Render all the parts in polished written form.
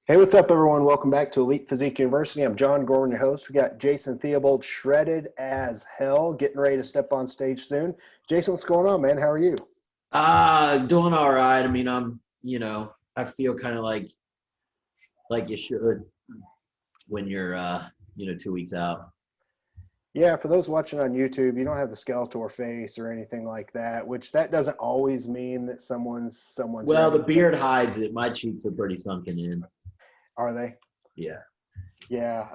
Hey, what's up, everyone? Welcome back to Elite Physique University. I'm John Gorman, your host. We got Jason Theobald, shredded as hell, getting ready to step on stage soon. Jason, what's going on, man? How are you? Doing all right. I mean, I feel kind of like you should when you're 2 weeks out. Yeah, for those watching on YouTube, you don't have the Skeletor face or anything like that, which that doesn't always mean that someone's Well, ready. the beard hides it. My cheeks are pretty sunken in. Are they? Yeah. Yeah.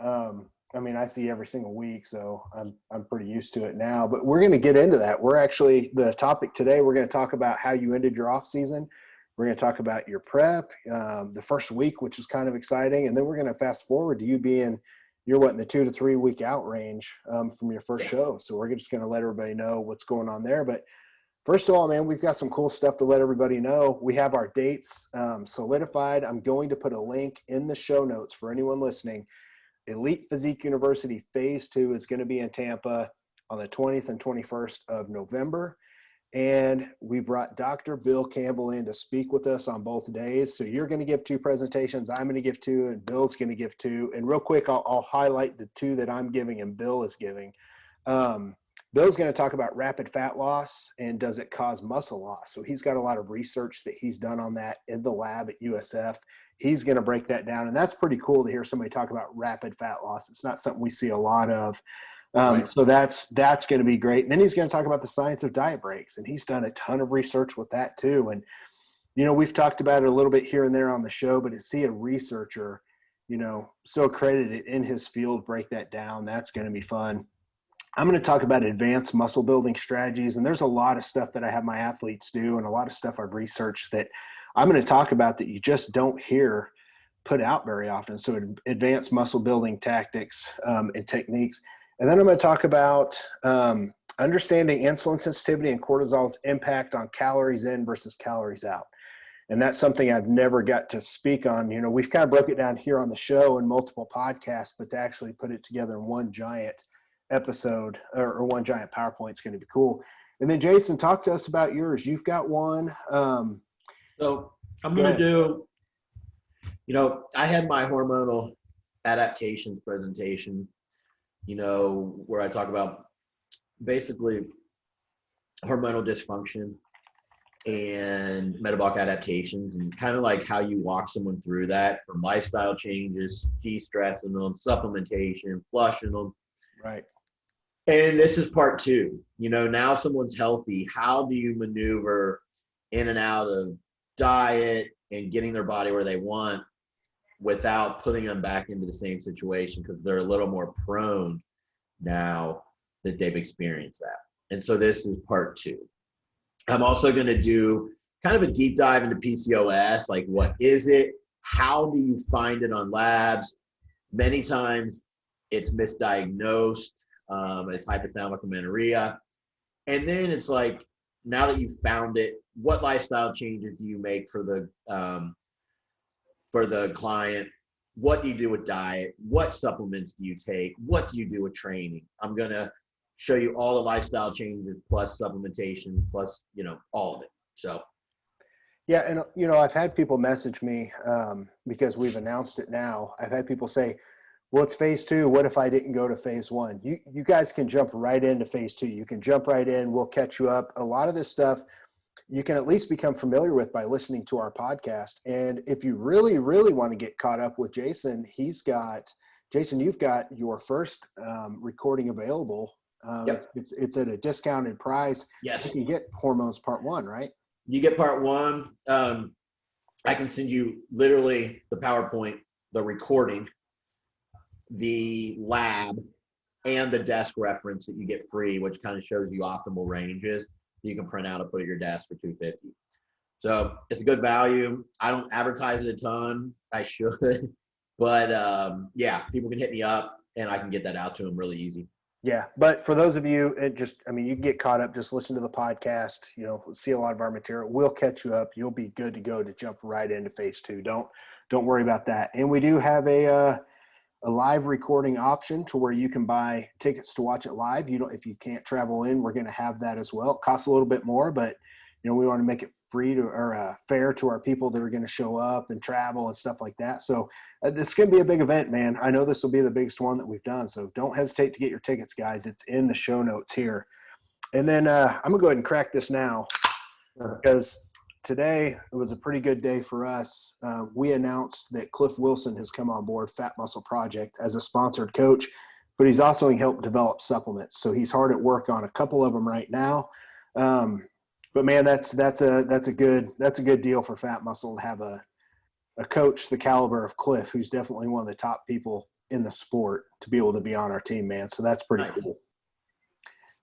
I mean, I see every single week, so I'm pretty used to it now. But we're going to get into that. We're actually the topic today. We're going to talk about how you ended your off season. We're going to talk about your prep, the first week, which is kind of exciting, and then we're going to fast forward to you being you're what in the 2 to 3 week out range from your first Yeah. show. So we're just going to let everybody know what's going on there. But first of all, man, we've got some cool stuff to let everybody know. We have our dates solidified. I'm going to put a link in the show notes for anyone listening. Elite Physique University Phase 2 is going to be in Tampa on the 20th and 21st of November. And we brought Dr. Bill Campbell in to speak with us on both days. So you're going to give two presentations. I'm going to give two, and Bill's going to give two. And real quick, I'll highlight the two that I'm giving and Bill is giving. Bill's going to talk about rapid fat loss and does it cause muscle loss. So he's got a lot of research that he's done on that in the lab at USF. He's going to break that down. And that's pretty cool to hear somebody talk about rapid fat loss. It's not something we see a lot of. Right. So that's going to be great. And then he's going to talk about the science of diet breaks. And he's done a ton of research with that too. And, we've talked about it a little bit here and there on the show, but to see a researcher, so accredited in his field, break that down, that's going to be fun. I'm going to talk about advanced muscle building strategies. And there's a lot of stuff that I have my athletes do and a lot of stuff I've researched that I'm going to talk about that you just don't hear put out very often. So advanced muscle building tactics and techniques. And then I'm going to talk about understanding insulin sensitivity and cortisol's impact on calories in versus calories out. And that's something I've never got to speak on. We've kind of broke it down here on the show in multiple podcasts, but to actually put it together in one giant episode or one giant PowerPoint is going to be cool. And then Jason, talk to us about yours. You've got one. So I'm Go gonna ahead. do. I had my hormonal adaptations presentation. Where I talk about basically hormonal dysfunction and metabolic adaptations and kind of like how you walk someone through that from lifestyle changes, de-stressing them, supplementation, flushing them. Right. And this is part two. Now someone's healthy. How do you maneuver in and out of diet and getting their body where they want without putting them back into the same situation because they're a little more prone now that they've experienced that. And so this is part two. I'm also going to do kind of a deep dive into PCOS, like what is it? How do you find it on labs? Many times it's misdiagnosed as hypothalamic amenorrhea. And then it's like, now that you've found it, what lifestyle changes do you make for the client? What do you do with diet? What supplements do you take? What do you do with training? I'm going to show you all the lifestyle changes plus supplementation plus, all of it. So. Yeah. And, I've had people message me because we've announced it now. I've had people say, well, it's phase 2. What if I didn't go to phase 1? You guys can jump right into phase 2. You can jump right in. We'll catch you up. A lot of this stuff you can at least become familiar with by listening to our podcast. And if you really, really want to get caught up with Jason, Jason, you've got your first recording available. Yep. It's at a discounted price. Yes. You can get Hormones Part 1, right? You get part 1. I can send you literally the PowerPoint, the recording, the lab, and the desk reference that you get free, which kind of shows you optimal ranges that you can print out and put at your desk for $250. So it's a good value. I don't advertise it a ton. I should, but yeah, people can hit me up and I can get that out to them really easy. Yeah, but for those of you, you can get caught up. Just listen to the podcast. See a lot of our material. We'll catch you up. You'll be good to go to jump right into phase 2. Don't worry about that. And we do have a live recording option to where you can buy tickets to watch it live. If you can't travel in, we're going to have that as well. It costs a little bit more, but we want to make it free to or fair to our people that are going to show up and travel and stuff like that. So this is going to be a big event, man. I know this will be the biggest one that we've done. So don't hesitate to get your tickets, guys. It's in the show notes here. And then I'm going to go ahead and crack this now because today it was a pretty good day for us. We announced that Cliff Wilson has come on board Fat Muscle Project as a sponsored coach, but he's also helped develop supplements. So he's hard at work on a couple of them right now. But man, that's a good deal for Fat Muscle to have a coach the caliber of Cliff, who's definitely one of the top people in the sport, to be able to be on our team, man. So that's pretty cool.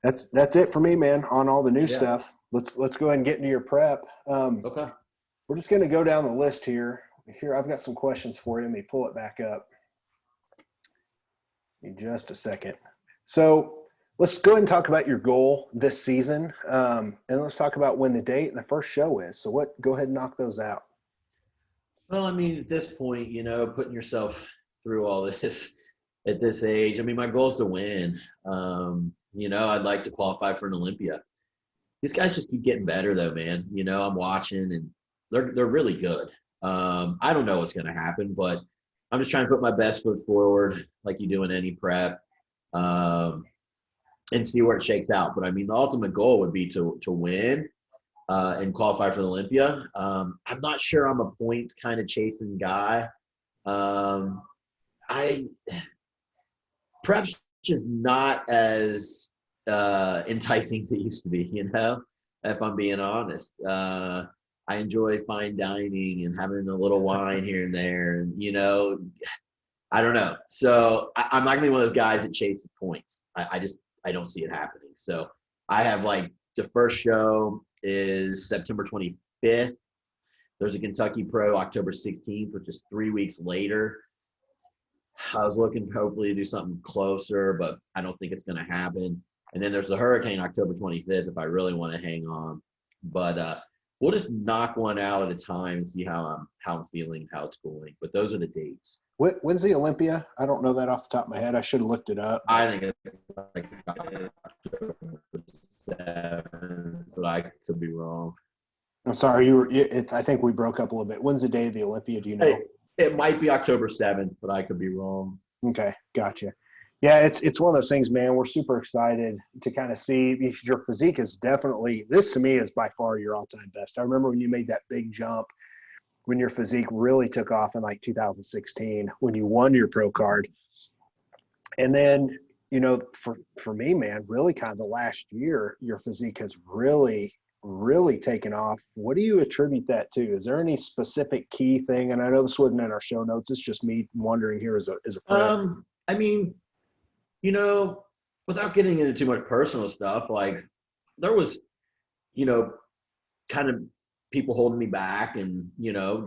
That's it for me, man, on all the new stuff. Let's go ahead and get into your prep. Okay. We're just going to go down the list here. Here, I've got some questions for you. Let me pull it back up in just a second. So let's go ahead and talk about your goal this season, and let's talk about when the date and the first show is. So go ahead and knock those out. Well, I mean, at this point, putting yourself through all this at this age, I mean, my goal is to win. I'd like to qualify for an Olympia. These guys just keep getting better, though, man. I'm watching, and they're really good. I don't know what's going to happen, but I'm just trying to put my best foot forward, like you do in any prep, and see where it shakes out. But I mean, the ultimate goal would be to win and qualify for the Olympia. I'm not sure I'm a points kind of chasing guy. Prep's just not as enticing as it used to be, if I'm being honest. I enjoy fine dining and having a little wine here and there, and I don't know. So I'm not gonna be one of those guys that chases points. I don't see it happening. So I have the first show is September 25th. There's a Kentucky Pro October 16th, which is 3 weeks later. I was looking hopefully to do something closer, but I don't think it's going to happen. And then there's the Hurricane October 25th if I really want to hang on. But we'll just knock one out at a time and see how I'm feeling, how it's going. But those are the dates. When's the Olympia? I don't know that off the top of my head. I should have looked it up. I think it's October 7th, but I could be wrong. I'm sorry. I think we broke up a little bit. When's the day of the Olympia? Do you know? It might be October 7th, but I could be wrong. Okay, gotcha. Yeah, it's one of those things, man. We're super excited to kind of see if your physique is definitely – this to me is by far your all-time best. I remember when you made that big jump, when your physique really took off in 2016, when you won your pro card. And then, for me, man, really kind of the last year, your physique has really taken off. What do you attribute that to? Is there any specific key thing? And I know this wasn't in our show notes. It's just me wondering here as a friend. I mean, without getting into too much personal stuff, there was, kind of people holding me back and,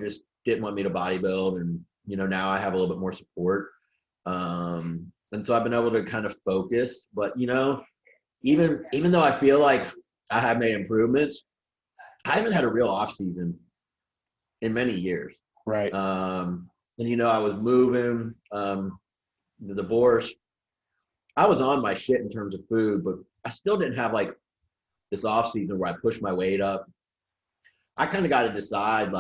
just didn't want me to bodybuild. And, now I have a little bit more support. And so I've been able to kind of focus, but, even though I feel like I have made improvements, I haven't had a real off season in many years. Right. And, I was moving, the divorce. I was on my shit in terms of food, but I still didn't have this off season where I pushed my weight up. I kind of got to decide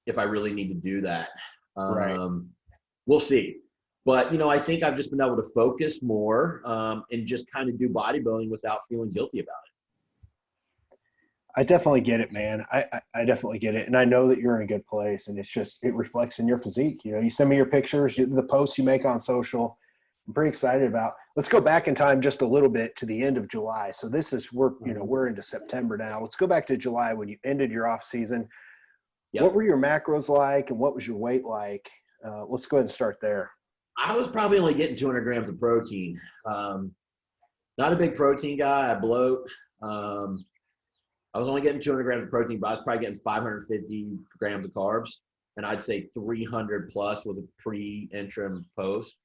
if I really need to do that. Right. We'll see. But, I think I've just been able to focus more and just kind of do bodybuilding without feeling guilty about it. I definitely get it, man. I definitely get it. And I know that you're in a good place, and it reflects in your physique. You send me your pictures, the posts you make on social. I'm pretty excited about. Let's go back in time just a little bit to the end of July. So we're into September now. Let's go back to July when you ended your off season. Yep. What were your macros like, and what was your weight like? Let's go ahead and start there. I was probably only getting 200 grams of protein. Not a big protein guy. I bloat. I was only getting 200 grams of protein, but I was probably getting 550 grams of carbs. And I'd say 300 plus with a pre-interim post.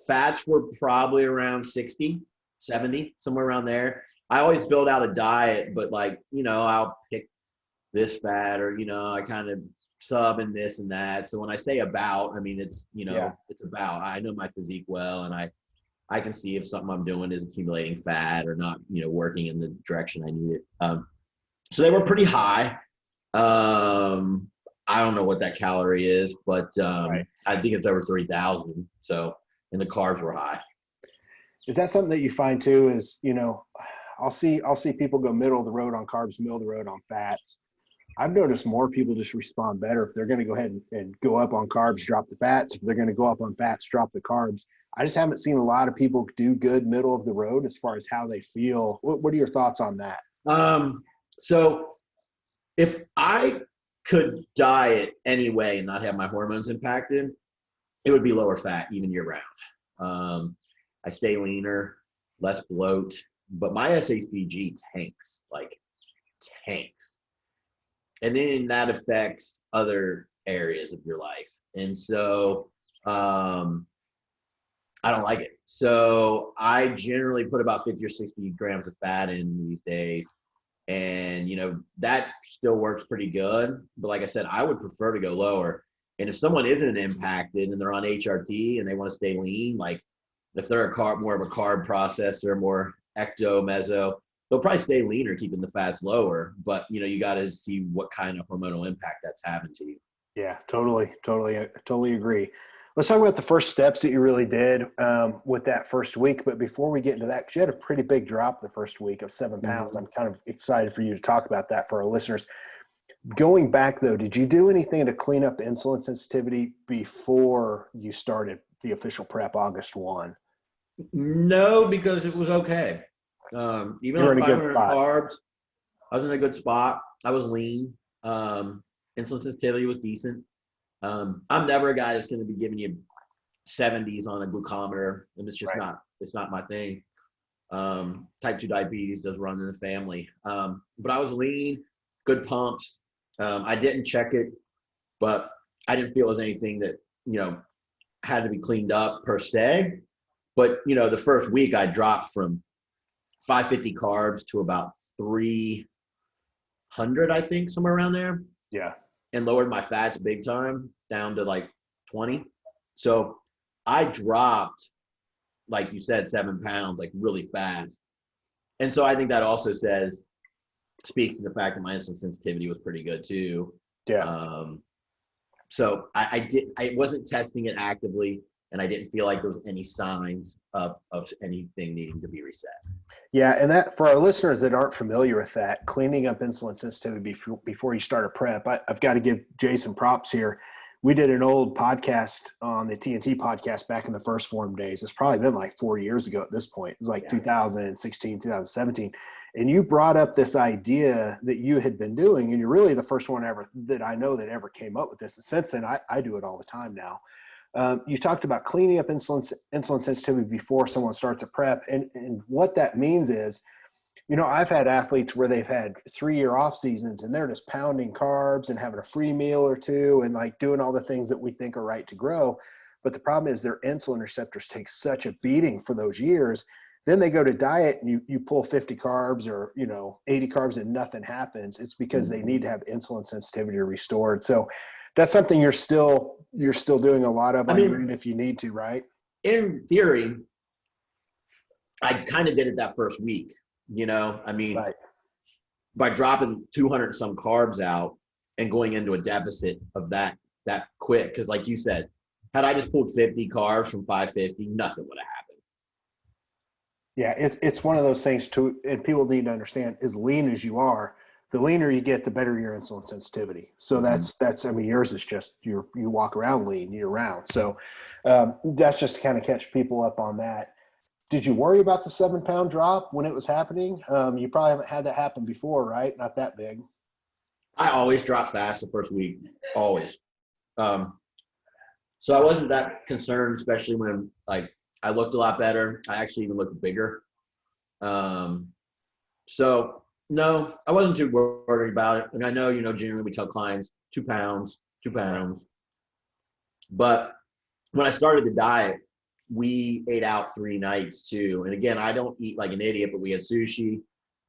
Fats were probably around 60, 70, somewhere around there. I always build out a diet, but I'll pick this fat or, I kind of sub and this and that. So when I say about, I mean, it's, it's about. I know my physique well, and I can see if something I'm doing is accumulating fat or not, working in the direction I need it. So they were pretty high. I don't know what that calorie is, but Right. I think it's over 3,000. So, and the carbs were high. Is that something that you find too? Is, I'll see people go middle of the road on carbs, middle of the road on fats. I've noticed more people just respond better if they're going to go ahead and go up on carbs, drop the fats. If they're going to go up on fats, drop the carbs. I just haven't seen a lot of people do good middle of the road as far as how they feel. What are your thoughts on that? So if I could diet anyway and not have my hormones impacted, it would be lower fat even year round. I stay leaner, less bloat, but my SHBG tanks, like tanks. And then that affects other areas of your life. And so I don't like it. So I generally put about 50 or 60 grams of fat in these days. And, that still works pretty good. But like I said, I would prefer to go lower. And if someone isn't impacted and they're on HRT and they want to stay lean, like if they're more of a carb processor, more ecto, meso, they'll probably stay leaner, keeping the fats lower. But, you got to see what kind of hormonal impact that's having to you. Yeah, totally agree. Let's talk about the first steps that you really did with that first week. But before we get into that, because you had a pretty big drop the first week of 7 pounds. I'm kind of excited for you to talk about that for our listeners. Going back though, did you do anything to clean up insulin sensitivity before you started the official prep August 1? No, because it was okay. Even You're on in a good 500 spot. carbs, I was in a good spot. I was lean. Insulin sensitivity was decent. I'm never a guy that's going to be giving you 70s on a glucometer, and it's just it's not my thing. Type 2 diabetes does run in the family. But I was lean, good pumps. I didn't check it, but I didn't feel it was anything that, had to be cleaned up per se. But, the first week I dropped from 550 carbs to about 300, I think, somewhere around there. Yeah. And lowered my fats big time down to like 20. So I dropped, like you said, 7 pounds, like really fast. And so I think that also speaks to the fact that my insulin sensitivity was pretty good too. Yeah. So I wasn't testing it actively, and I didn't feel like there was any signs of anything needing to be reset. Yeah, and that for our listeners that aren't familiar with that, cleaning up insulin sensitivity before you start a prep, I've got to give Jason props here. We did an old podcast on the TNT podcast back in the first form days. It's probably been like 4 years ago at this point. It was like 2016, 2017. And you brought up this idea that you had been doing, and you're really the first one ever that I know that ever came up with this. And since then, I do it all the time now. You talked about cleaning up insulin sensitivity before someone starts a prep. And what that means is, I've had athletes where they've had 3-year off seasons and they're just pounding carbs and having a free meal or two and like doing all the things that we think are right to grow. But the problem is their insulin receptors take such a beating for those years. Then they go to diet and you pull 50 carbs or, 80 carbs and nothing happens. It's because they need to have insulin sensitivity restored. So that's something you're still doing a lot of on your end if you need to, right? In theory, I kind of did it that first week. Right. By dropping 200 some carbs out and going into a deficit of that quick, because like you said, had I just pulled 50 carbs from 550, nothing would have happened. Yeah, it's one of those things too, and people need to understand, as lean as you are, the leaner you get, the better your insulin sensitivity. So that's yours is just you walk around lean year round. So that's just to kind of catch people up on that. Did you worry about the 7 pound drop when it was happening? You probably haven't had that happen before, right? Not that big. I always drop fast the first week, always. So I wasn't that concerned, especially when like I looked a lot better. I actually even looked bigger. So no, I wasn't too worried about it. And I know, generally we tell clients 2 pounds. But when I started the diet, we ate out 3 nights too. And again, I don't eat like an idiot, but we had sushi,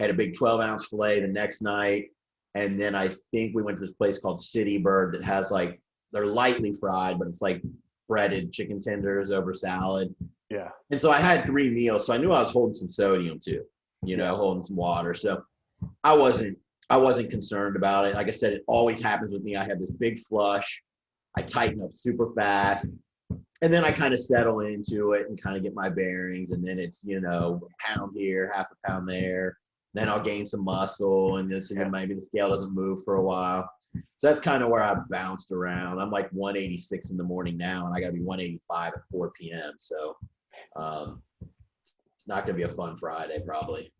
had a big 12-ounce filet the next night. And then I think we went to this place called City Bird that has like, they're lightly fried, but it's like breaded chicken tenders over salad. Yeah. And so I had 3 meals. So I knew I was holding some sodium too, holding some water. So I wasn't I wasn't concerned about it. Like I said, it always happens with me. I have this big flush. I tighten up super fast. And then I kind of settle into it and kind of get my bearings. And then it's, you know, a pound here, half a pound there. Then I'll gain some muscle. And then maybe the scale doesn't move for a while. So that's kind of where I bounced around. I'm like 186 in the morning now, and I got to be 185 at 4 p.m. So it's not going to be a fun Friday, probably.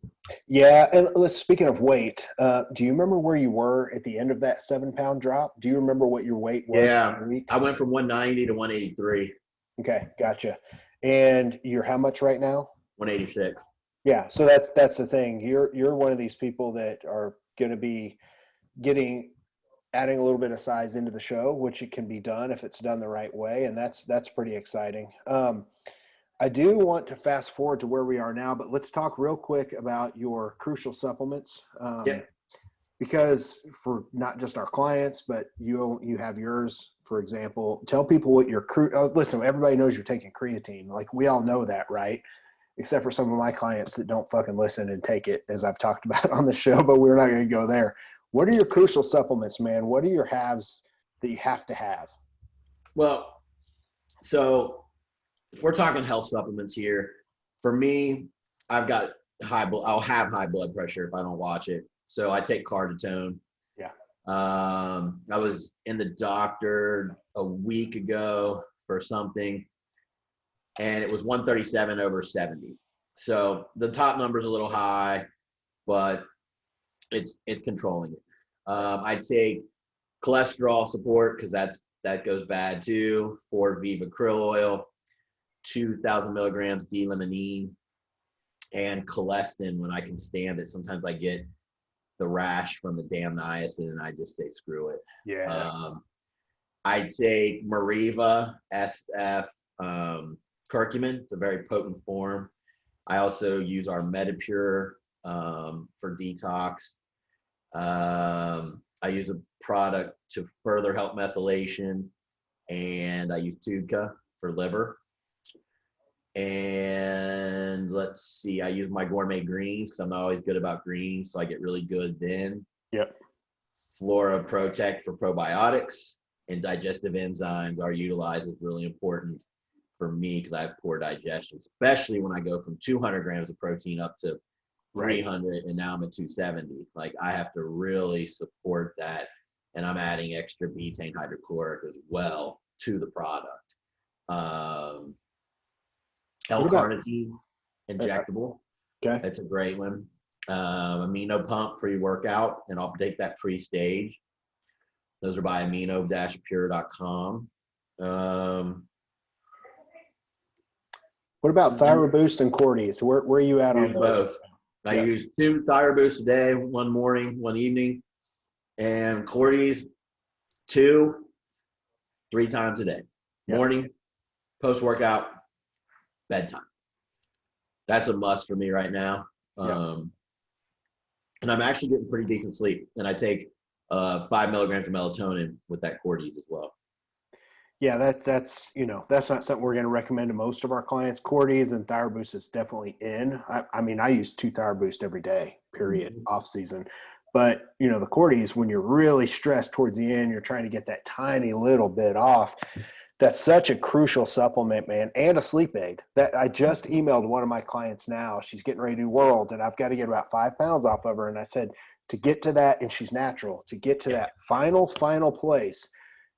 Yeah, and speaking of weight, do you remember where you were at the end of that 7-pound drop? Do you remember what your weight was? Yeah, I went from 190 to 183. Okay, gotcha. And you're how much right now? 186. Yeah, so that's the thing. You're one of these people that are going to be adding a little bit of size into the show, which it can be done if it's done the right way, and that's pretty exciting. I do want to fast forward to where we are now, but let's talk real quick about your crucial supplements. Because for not just our clients, but you have yours, for example. Tell people what your listen, everybody knows you're taking creatine. Like, we all know that, right? Except for some of my clients that don't fucking listen and take it, as I've talked about on the show, but we're not going to go there. What are your crucial supplements, man? What are your haves that you have to have? Well, so if we're talking health supplements here, for me, I've got I'll have high blood pressure if I don't watch it. So I take Carditone. Yeah. I was in the doctor a week ago for something, and it was 137/70. So the top number is a little high, but it's controlling it. I take cholesterol support because that goes bad too. 4-Viva krill oil, 2,000 milligrams D-limonene, and Colestin when I can stand it. Sometimes I get the rash from the damn niacin, and I just say screw it. Yeah. I take Mariva SF curcumin. It's a very potent form. I also use our Metapure for detox. I use a product to further help methylation, and I use Tudka for liver. And let's see, I use my gourmet greens because I'm not always good about greens, so I get really good then. Yep. Flora Protect for probiotics, and digestive enzymes are utilized as really important for me because I have poor digestion, especially when I go from 200 grams of protein up to 300, and now I'm at 270. Like, I have to really support that, and I'm adding extra betaine hydrochloric as well to the product. L-carnitine injectable. Okay. That's a great one. Amino Pump pre-workout, and I'll take that pre-stage. Those are by amino-pure.com. What about Thyro Boost and Cordy's? Where are you at on those? Both. I use 2 Thyro Boosts a day, one morning, one evening, and Cordy's 2, 3 times a day. Morning, post-workout, bedtime. That's a must for me right now. And I'm actually getting pretty decent sleep. And I take 5 milligrams of melatonin with that Cordy's as well. Yeah, that's not something we're going to recommend to most of our clients. Cordy's and Thyro Boost is definitely in. I mean, I use 2 Thyro Boost every day, period, off season. But, the Cordy's, when you're really stressed towards the end, you're trying to get that tiny little bit off. That's such a crucial supplement, man, and a sleep aid. That I just emailed one of my clients now. She's getting ready to do Worlds, and I've got to get about 5 pounds off of her. And I said, to get to that, and she's natural, to get to that final place,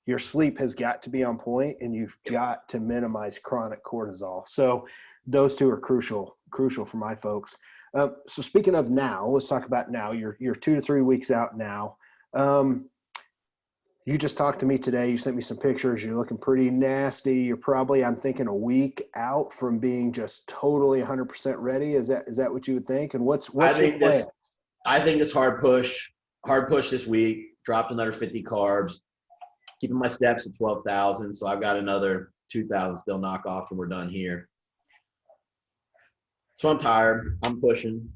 your sleep has got to be on point, and you've got to minimize chronic cortisol. So those 2 are crucial for my folks. So speaking of now, let's talk about now. You're 2 to 3 weeks out now. You just talked to me today. You sent me some pictures. You're looking pretty nasty. You're probably, I'm thinking, a week out from being just totally 100% ready. Is that what you would think? And what's your plan? I think this hard push this week. Dropped another 50 carbs. Keeping my steps at 12,000. So I've got another 2,000 still knock off, and we're done here. So I'm tired. I'm pushing.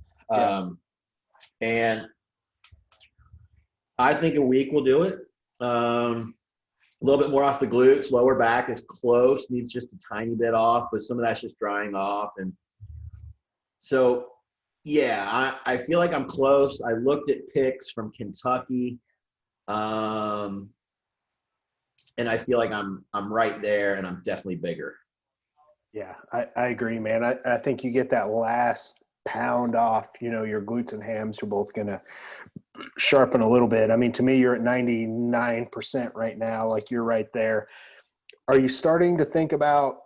And I think a week will do it. A little bit more off the glutes, lower back is close, needs just a tiny bit off, but some of that's just drying off. And so Yeah, I feel like I'm close. I looked at pics from Kentucky, and I feel like I'm right there, and I'm definitely bigger. Yeah, I agree, man. I think you get that last pound off, your glutes and hams are both going to sharpen a little bit. I mean, to me, you're at 99% right now. Like you're right there. Are you starting to think about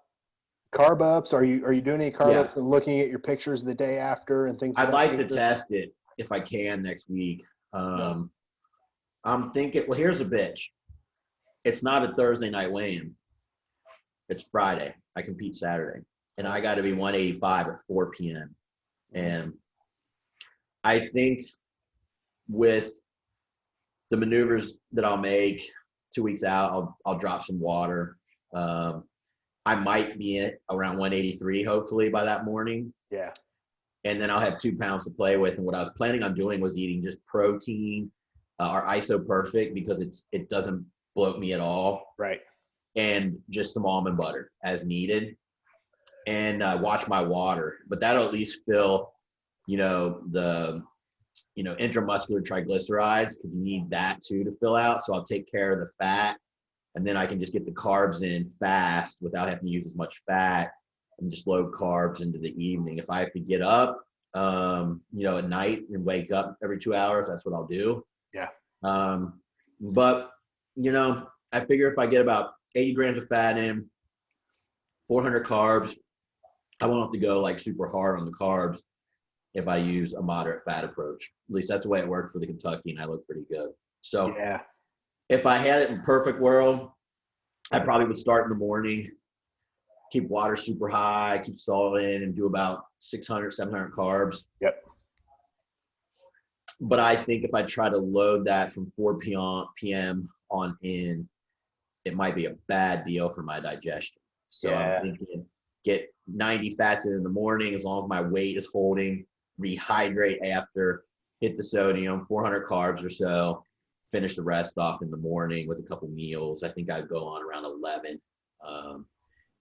carb ups? Are you doing any carb Yeah, ups and looking at your pictures the day after and things of I'd that like to nature? test it if I can next week. Yeah. Um, I'm thinking, well, here's a bitch. It's not a Thursday night weigh-in. It's Friday. I compete Saturday, and I got to be 185 at 4 p.m. And I think with the maneuvers that I'll make 2 weeks out, I'll drop some water. Um, I might be at around 183, hopefully by that morning. Yeah. And then I'll have 2 pounds to play with. And what I was planning on doing was eating just protein or ISO perfect because it doesn't bloat me at all, Right. and just some almond butter as needed, and watch my water. But that'll at least fill, the intramuscular triglycerides, because you need that too to fill out. So I'll take care of the fat, and then I can just get the carbs in fast without having to use as much fat, and just load carbs into the evening. If I have to get up, at night and wake up every 2 hours, that's what I'll do. Yeah. But, I figure if I get about 80 grams of fat in, 400 carbs, I won't have to go like super hard on the carbs if I use a moderate fat approach. At least that's the way it worked for the Kentucky, and I look pretty good. So Yeah. if I had it in perfect world, I probably would start in the morning, keep water super high, keep salt in, and do about 600, 700 carbs. Yep. But I think if I try to load that from 4 p.m. on in, it might be a bad deal for my digestion. So I'm Yeah. thinking get 90 fats in the morning as long as my weight is holding, rehydrate after, hit the sodium, 400 carbs or so, finish the rest off in the morning with a couple meals. I think I'd go on around 11.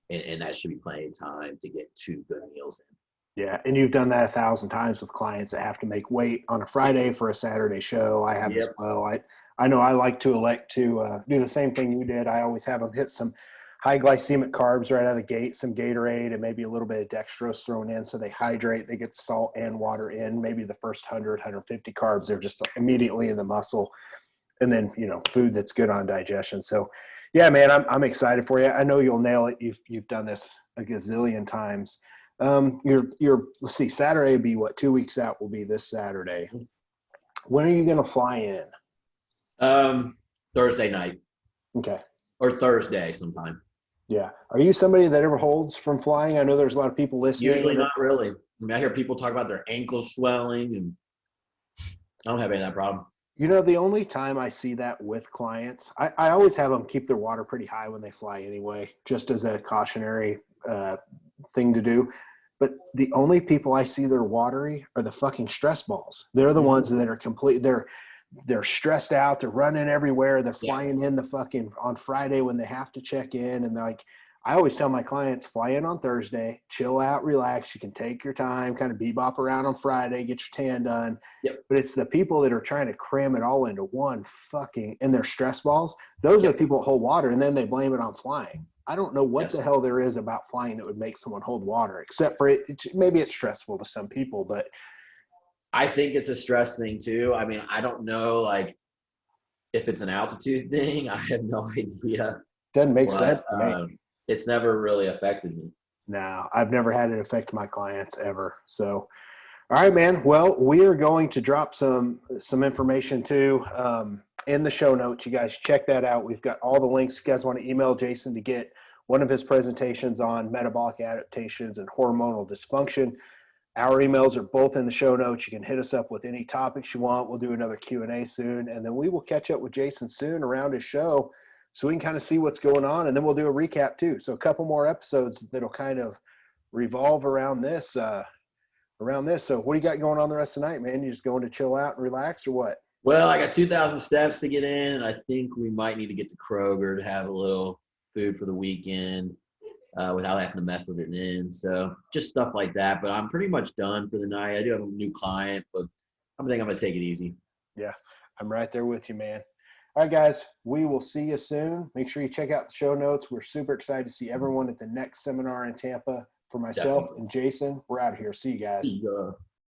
And that should be plenty of time to get 2 good meals in. Yeah, and you've done that 1,000 times with clients that have to make weight on a Friday for a Saturday show. I have as Yep. well. I know I like to elect to do the same thing you did. I always have them hit some high glycemic carbs right out of the gate, some Gatorade, and maybe a little bit of dextrose thrown in so they hydrate. They get salt and water in. Maybe the first 100, 150 carbs, they're just immediately in the muscle. And then, food that's good on digestion. So, yeah, man, I'm excited for you. I know you'll nail it. You've done this a gazillion times. Let's see, Saturday will be what, 2 weeks out will be this Saturday. When are you going to fly in? Thursday night Okay. or Thursday sometime. Yeah. Are you somebody that ever holds from flying? I know there's a lot of people listening. Usually not really. I mean, I hear people talk about their ankles swelling, and I don't have any of that problem. The only time I see that with clients, I always have them keep their water pretty high when they fly anyway, just as a cautionary thing to do. But the only people I see that are watery are the fucking stress balls. They're the ones that are they're stressed out. They're running everywhere. They're flying in the fucking on Friday when they have to check in. And they're like, I always tell my clients, fly in on Thursday, chill out, relax. You can take your time, kind of bebop around on Friday, get your tan done. Yep. But it's the people that are trying to cram it all into one fucking, and their stress balls. Those are the people that hold water, and then they blame it on flying. I don't know what the hell there is about flying that would make someone hold water, except for maybe it's stressful to some people, but I think it's a stress thing too. I mean, I don't know, like, if it's an altitude thing. I have no idea. doesn't make sense to me. It's never really affected me. No, I've never had it affect my clients ever. So, all right, man. Well, we are going to drop some information too in the show notes. You guys check that out. We've got all the links. If you guys want to email Jason to get one of his presentations on metabolic adaptations and hormonal dysfunction, our emails are both in the show notes. You can hit us up with any topics you want. We'll do another Q&A soon, and then we will catch up with Jason soon around his show so we can kind of see what's going on, and then we'll do a recap too. So a couple more episodes that'll kind of revolve around this. So what do you got going on the rest of the night, man? You just going to chill out and relax, or what? Well, I got 2,000 steps to get in, and I think we might need to get to Kroger to have a little food for the weekend. without having to mess with it then. So just stuff like that. But I'm pretty much done for the night. I do have a new client, but I think I'm going to take it easy. Yeah, I'm right there with you, man. All right, guys, we will see you soon. Make sure you check out the show notes. We're super excited to see everyone at the next seminar in Tampa. For myself Definitely. and Jason, we're out of here. See you guys. Yeah.